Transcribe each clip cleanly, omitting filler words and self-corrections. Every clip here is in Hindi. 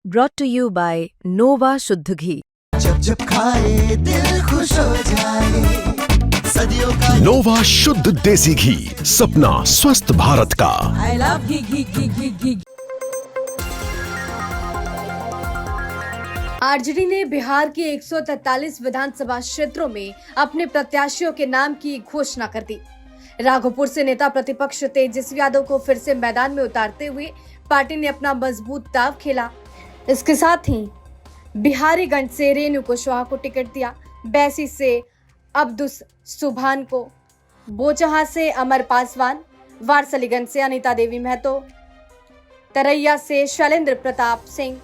brought to you by Nova शुद्ध घी। जब जब खाए दिल खुश हो जाए, सदियों का नोवा शुद्ध देसी घी, सपना स्वस्थ भारत का। I love ghee. आरजेडी ने बिहार के 143 विधानसभा क्षेत्रों में अपने प्रत्याशियों के नाम की घोषणा कर दी। राघोपुर से नेता प्रतिपक्ष तेजस्वी यादव को फिर से मैदान में उतारते हुए पार्टी ने अपना मजबूत दाव खेला। इसके साथ ही बिहारीगंज से रेणु कुशवाहा को टिकट दिया, बैसी से अब्दुस सुभान को, बोचहा से अमर पासवान, वारसलीगंज से अनीता देवी महतो, तरैया से शैलेंद्र प्रताप सिंह,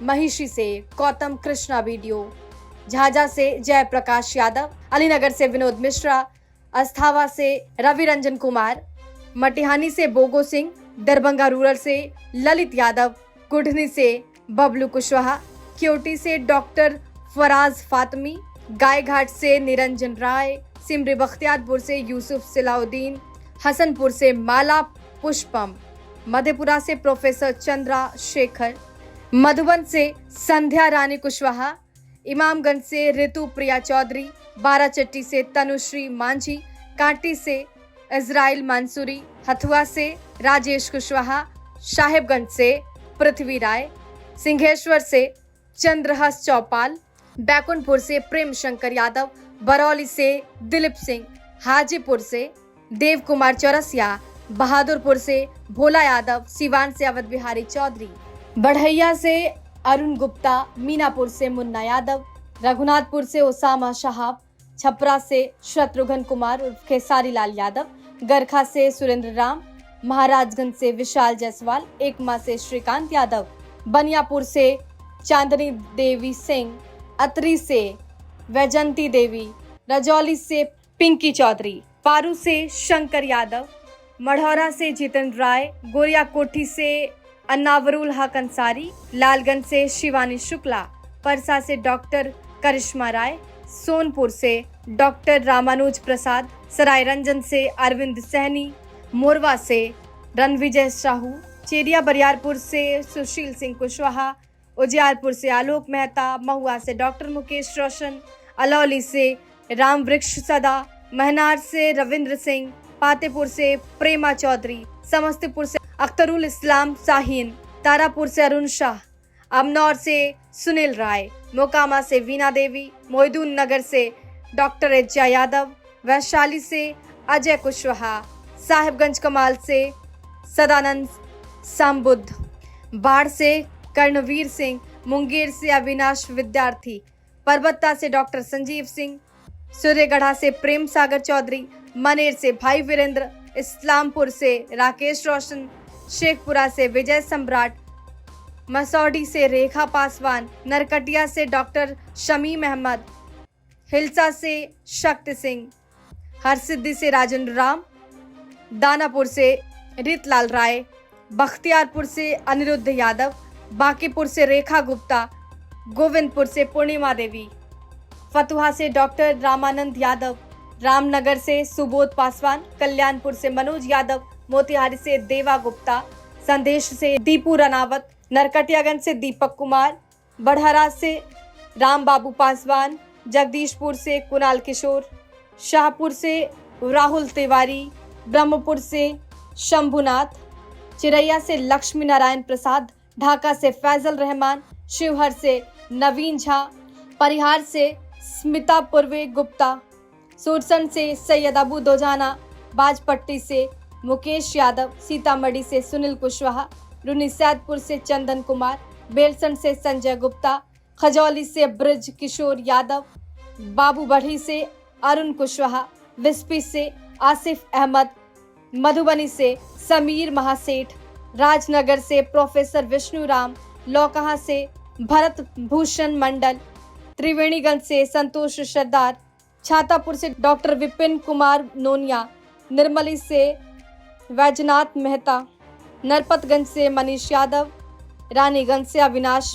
महिषी से गौतम कृष्णा वीडियो, झाझा से जयप्रकाश यादव, अलीनगर से विनोद मिश्रा, अस्थावा से रवि रंजन कुमार, मटिहानी से बोगो सिंह, दरभंगा रूरल से ललित यादव, कुढ़नी से बबलू कुशवाहा, क्योटी से डॉक्टर फराज फातमी, गायघाट से निरंजन राय, सिमरी बख्तियारपुर से यूसुफ सिलाउद्दीन, हसनपुर से माला पुष्पम, मधेपुरा से प्रोफेसर चंद्रा शेखर, मधुबन से संध्या रानी कुशवाहा, इमामगंज से ऋतु प्रिया चौधरी, बाराचट्टी से तनुश्री मांझी, कांटी से इजराइल मंसूरी, हथुआ से राजेश कुशवाहा, साहेबगंज से पृथ्वी राय, सिंहेश्वर से चंद्रहस चौपाल, बैकुंठपुर से प्रेम शंकर यादव, बरौली से दिलीप सिंह, हाजीपुर से देव कुमार चौरसिया, बहादुरपुर से भोला यादव, सिवान से अवध बिहारी चौधरी, बढ़ैया से अरुण गुप्ता, मीनापुर से मुन्ना यादव, रघुनाथपुर से ओसामा शहाब, छपरा से शत्रुघ्न कुमार उर्फ खेसारी लाल यादव, गरखा से सुरेंद्र राम, महाराजगंज से विशाल जायसवाल, एकमा से श्रीकांत यादव, बनियापुर से चांदनी देवी सिंह, अतरी से वैजंती देवी, रजौली से पिंकी चौधरी, पारू से शंकर यादव, मढ़ौरा से जितेंद्र राय, गोरिया कोठी से अन्नावरुल हक अंसारी, लालगंज से शिवानी शुक्ला, परसा से डॉक्टर करिश्मा राय, सोनपुर से डॉक्टर रामानुज प्रसाद, सरायरंजन से अरविंद सहनी, मोरवा से रणविजय साहू, चेरिया बरियारपुर से सुशील सिंह कुशवाहा, उजियारपुर से आलोक मेहता, महुआ से डॉक्टर मुकेश रोशन, अलौली से राम वृक्ष सदा, महनार से रविंद्र सिंह, पातेपुर से प्रेमा चौधरी, समस्तीपुर से अख्तरुल इस्लाम शाहीन, तारापुर से अरुण शाह, अमनौर से सुनील राय, मोकामा से वीना देवी, मोहिदुन नगर से डॉक्टर एज्जा यादव, वैशाली से अजय कुशवाहा, साहिबगंज कमाल से सदानंद सामबुद्ध, बाढ़ से कर्णवीर सिंह, मुंगेर से अविनाश विद्यार्थी, परबत्ता से डॉक्टर संजीव सिंह, सूर्यगढ़ा से प्रेम सागर चौधरी, मनेर से भाई वीरेंद्र, इस्लामपुर से राकेश रोशन, शेखपुरा से विजय सम्राट, मसौडी से रेखा पासवान, नरकटिया से डॉक्टर शमीम अहमद, हिलसा से शक्ति सिंह, हरसिद्धि से राजेंद्र राम, दानापुर से रितलाल राय, बख्तियारपुर से अनिरुद्ध यादव, बांकीपुर से रेखा गुप्ता, गोविंदपुर से पूर्णिमा देवी, फतुहा से डॉक्टर रामानंद यादव, रामनगर से सुबोध पासवान, कल्याणपुर से मनोज यादव, मोतिहारी से देवा गुप्ता, संदेश से दीपू रनावत, नरकटियागंज से दीपक कुमार, बढ़हरा से राम बाबू पासवान, जगदीशपुर से कुणाल किशोर, शाहपुर से राहुल तिवारी, ब्रह्मपुर से शंभुनाथ, चिरैया से लक्ष्मी नारायण प्रसाद, ढाका से फैजल रहमान, शिवहर से नवीन झा, परिहार से स्मिता पूर्वे गुप्ता, सुरसन से सैयद अबू दोजाना, बाजपट्टी से मुकेश यादव, सीतामढ़ी से सुनील कुशवाहा, रुनीसैदपुर से चंदन कुमार, बेलसन से संजय गुप्ता, खजौली से ब्रज किशोर यादव, बाबू बढ़ी से अरुण कुशवाहा, विस्पी से आसिफ अहमद, मधुबनी से समीर महासेठ, राजनगर से प्रोफेसर विष्णु राम, लौकहा से भरत भूषण मंडल, त्रिवेणीगंज से संतोष सरदार, छातापुर से डॉक्टर विपिन कुमार नोनिया, निर्मली से वैजनाथ मेहता, नरपतगंज से मनीष यादव, रानीगंज से अविनाश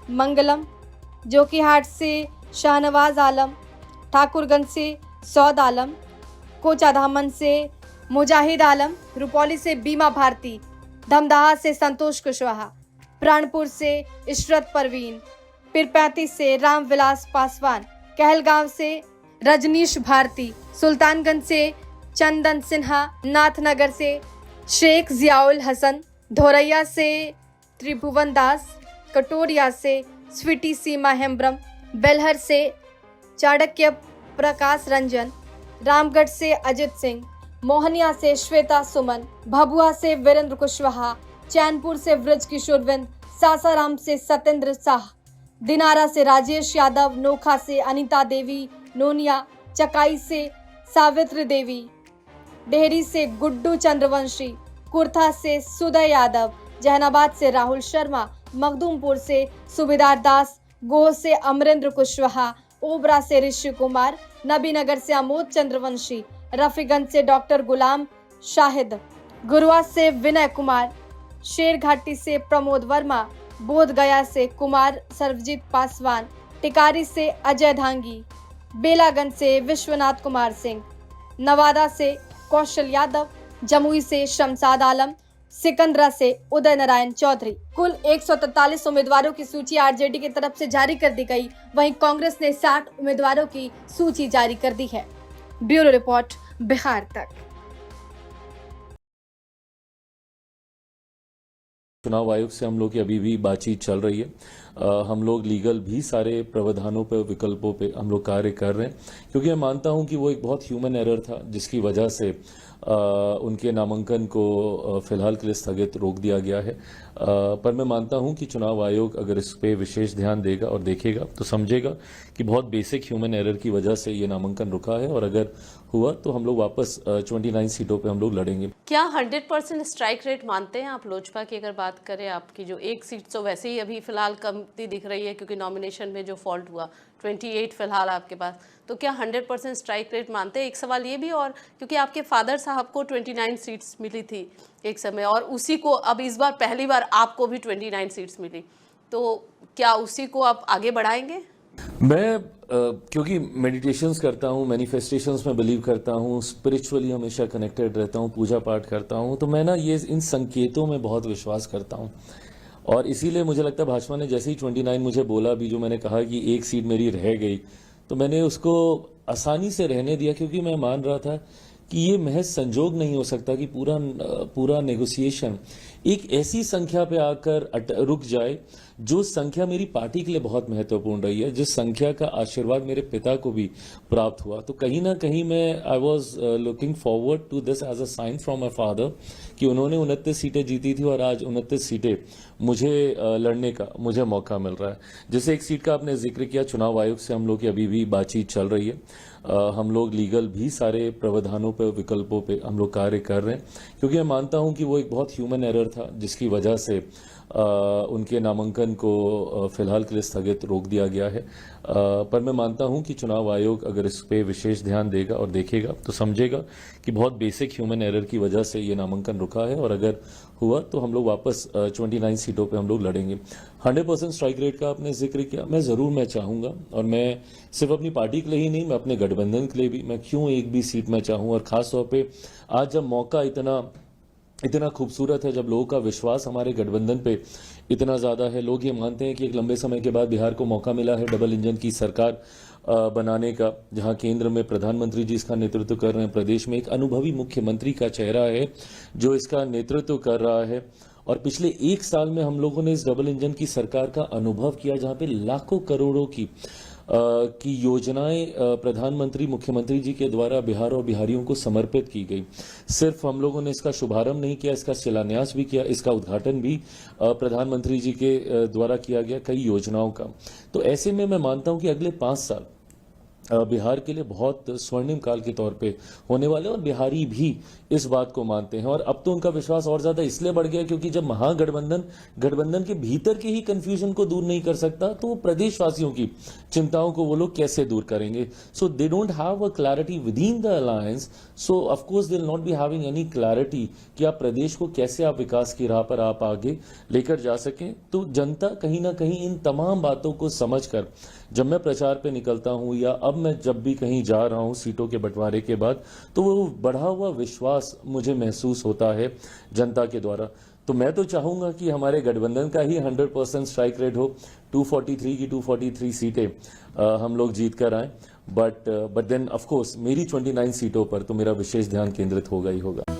मंगलम, जोकीहाट से शाहनवाज आलम, ठाकुरगंज से सौद आलम, कोचाधामन से मुजाहिद आलम, रुपौली से बीमा भारती, धमदाहा से संतोष कुशवाहा, प्राणपुर से इशरत परवीन, पीरपैंती से रामविलास पासवान, कहलगांव से रजनीश भारती, सुल्तानगंज से चंदन सिन्हा, नाथनगर से शेख जियाउल हसन, धोरैया से त्रिभुवन दास, कटोरिया से स्वीटी सीमा हेम्ब्रम, बेलहर से चाणक्य प्रकाश रंजन, रामगढ़ से अजित सिंह, मोहनिया से श्वेता सुमन, भभुआ से वीरेंद्र कुशवाहा, चैनपुर से ब्रज किशोरविंद, सासाराम से सत्येंद्र शाह, दिनारा से राजेश यादव, नोखा से अनीता देवी नोनिया, चकाई से सावित्री देवी, डेहरी से गुड्डू चंद्रवंशी, कुर्था से सुदय यादव, जहानाबाद से राहुल शर्मा, मखदूमपुर से सुबेदार दास, गोह से अमरेंद्र कुशवाहा, ओबरा से ऋषि कुमार, नबीनगर से अमोद चंद्रवंशी, रफीगंज से डॉक्टर गुलाम शाहिद, गुरुआ से विनय कुमार, शेरघाटी से प्रमोद वर्मा, बोध गया से कुमार सर्वजीत पासवान, टिकारी से अजय धांगी, बेलागंज से विश्वनाथ कुमार सिंह, नवादा से कौशल यादव, जमुई से शमशाद आलम, सिकंदरा से उदय नारायण चौधरी। कुल 143 उम्मीदवारों की सूची आरजेडी की तरफ से जारी कर दी गई, वहीं कांग्रेस ने 60 उम्मीदवारों की सूची जारी कर दी है। ब्यूरो रिपोर्ट, बिहार तक। चुनाव आयोग से हम लोग की अभी भी बातचीत चल रही है। हम लोग लीगल भी सारे प्रावधानों पे, विकल्पों पे हम लोग कार्य कर रहे हैं, क्योंकि मैं मानता हूं कि वो एक बहुत ह्यूमन एरर था जिसकी वजह से उनके नामांकन को फिलहाल के लिए स्थगित रोक दिया गया है। पर मैं मानता हूं कि चुनाव आयोग अगर इस पे विशेष ध्यान देगा और देखेगा तो समझेगा कि बहुत बेसिक ह्यूमन एरर की वजह से ये नामांकन रुका है, और अगर हुआ तो हम लोग वापस 29 सीटों पे हम लोग लड़ेंगे। क्या 100% स्ट्राइक रेट मानते हैं आप लोजपा की? अगर बात करें आपकी जो एक सीट तो वैसे ही अभी फिलहाल कमती दिख रही है, क्योंकि नॉमिनेशन में जो फॉल्ट हुआ 28 फिलहाल आपके पास, तो क्या 100% स्ट्राइक रेट मानते हैं? एक सवाल ये भी, और क्योंकि आपके फादर साहब को 29 सीट्स मिली थी एक समय, और उसी को अब इस बार पहली बार आपको भी 29 सीट्स मिली, तो क्या उसी को आप आगे बढ़ाएंगे? मैं क्योंकि मेडिटेशंस करता हूँ, मैनिफेस्टेशंस में बिलीव करता हूँ, स्पिरिचुअली हमेशा कनेक्टेड रहता हूँ, पूजा पाठ करता हूँ, तो मैं ना ये इन संकेतों में बहुत विश्वास करता हूँ, और इसीलिए मुझे लगता है भाजपा ने जैसे ही 29 मुझे बोला भी, जो मैंने कहा कि एक सीट मेरी रह गई, तो मैंने उसको आसानी से रहने दिया, क्योंकि मैं मान रहा था कि ये महज संजोग नहीं हो सकता कि पूरा नेगोशिएशन एक ऐसी संख्या पे आकर रुक जाए जो संख्या मेरी पार्टी के लिए बहुत महत्वपूर्ण रही है, जिस संख्या का आशीर्वाद मेरे पिता को भी प्राप्त हुआ। तो कहीं ना कहीं मैं I was looking forward to this as a sign from my father कि उन्होंने 29 सीटें जीती थी और आज 29 सीटें मुझे लड़ने का मुझे मौका मिल रहा है। जैसे एक सीट का आपने जिक्र किया, चुनाव आयोग से हम लोग की अभी भी बातचीत चल रही है। हम लोग लीगल भी सारे प्रावधानों पे, विकल्पों पे हम लोग कार्य कर रहे हैं, क्योंकि मैं मानता हूं कि वो एक बहुत ह्यूमन एरर था जिसकी वजह से उनके नामांकन को फिलहाल के लिए स्थगित रोक दिया गया है। पर मैं मानता हूं कि चुनाव आयोग अगर इस पे विशेष ध्यान देगा और देखेगा तो समझेगा कि बहुत बेसिक ह्यूमन एरर की वजह से ये नामांकन रुका है, और अगर हुआ तो हम लोग वापस 29 सीटों पे हम लोग लड़ेंगे। 100% स्ट्राइक रेट का आपने जिक्र किया, मैं चाहूंगा, और मैं सिर्फ अपनी पार्टी के लिए ही नहीं, मैं अपने गठबंधन के लिए भी, मैं क्यों एक भी सीट में चाहूं, और खासतौर पे आज जब मौका इतना खूबसूरत है, जब लोगों का विश्वास हमारे गठबंधन पे इतना ज्यादा है, लोग ये मानते हैं कि एक लंबे समय के बाद बिहार को मौका मिला है डबल इंजन की सरकार बनाने का, जहां केंद्र में प्रधानमंत्री जी इसका नेतृत्व कर रहे हैं, प्रदेश में एक अनुभवी मुख्यमंत्री का चेहरा है जो इसका नेतृत्व कर रहा है, और पिछले एक साल में हम लोगों ने इस डबल इंजन की सरकार का अनुभव किया, जहां पे लाखों करोड़ों की योजनाएं प्रधानमंत्री मुख्यमंत्री जी के द्वारा बिहार और बिहारियों को समर्पित की गई। सिर्फ हम लोगों ने इसका शुभारंभ नहीं किया, इसका शिलान्यास भी किया, इसका उद्घाटन भी प्रधानमंत्री जी के द्वारा किया गया कई योजनाओं का। तो ऐसे में मैं मानता हूं कि अगले 5 साल बिहार के लिए बहुत स्वर्णिम काल के तौर पे होने वाले, और बिहारी भी इस बात को मानते हैं। और अब तो उनका विश्वास और ज्यादा इसलिए बढ़ गया क्योंकि जब गठबंधन के भीतर के ही कंफ्यूजन को दूर नहीं कर सकता, तो वो प्रदेशवासियों की चिंताओं को वो लोग कैसे दूर करेंगे? So they don't have a clarity within the alliance, so of course they will not be having any clarity कि आप प्रदेश को कैसे आप विकास की राह पर आप आगे लेकर जा सकें। तो जनता कहीं ना कहीं इन तमाम बातों को समझकर जब मैं प्रचार पे निकलता हूं, या अब मैं जब भी कहीं जा रहा हूं सीटों के बंटवारे के बाद, तो वो बढ़ा हुआ विश्वास मुझे महसूस होता है जनता के द्वारा। तो मैं तो चाहूंगा कि हमारे गठबंधन का ही 100% स्ट्राइक रेट हो, 243 की 243 सीटें हम लोग जीत कर आए, बट देन ऑफ कोर्स मेरी 29 सीटों पर तो मेरा विशेष ध्यान केंद्रित होगा ही होगा।